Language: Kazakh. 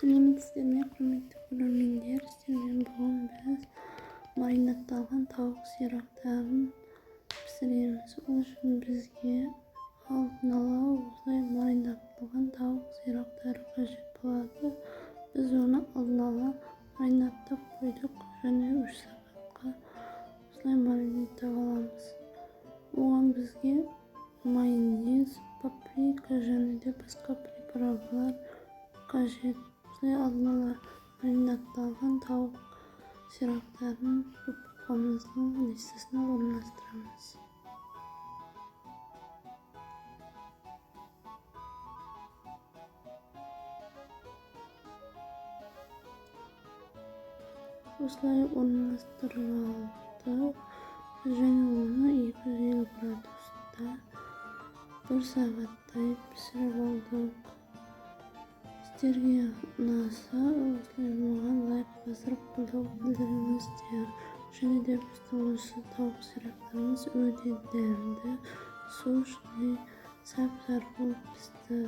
Сәлеметсіздер ме, құрметті көрермендер? Сіздермен бүгін біз маринадталған тауық сирақтарын пісіреміз. Ол үшін бізге алдын ала осылай маринадталған тауық сирақтары қажет болады. Біз оны алдын ала маринадтап қойдық және 3 сағатқа осылай маринадтап аламыз. Оған бізге майонез, паприка және де басқа приправалар қажет. Осылай алдын ала маринадталған тауық сирақтарын духовкамыздың листесіне орналастырамыз. Осылай орналастырып алдық және оны 250 градуста 1 сағаттай пісіріп алдық. Сіздерге ұнаса, осылай маған лайк басып қолдау білдіріңіздер. Және де біздің осы тауық сирақтарымыз өте дәмді, су және сап-сары болып пісті.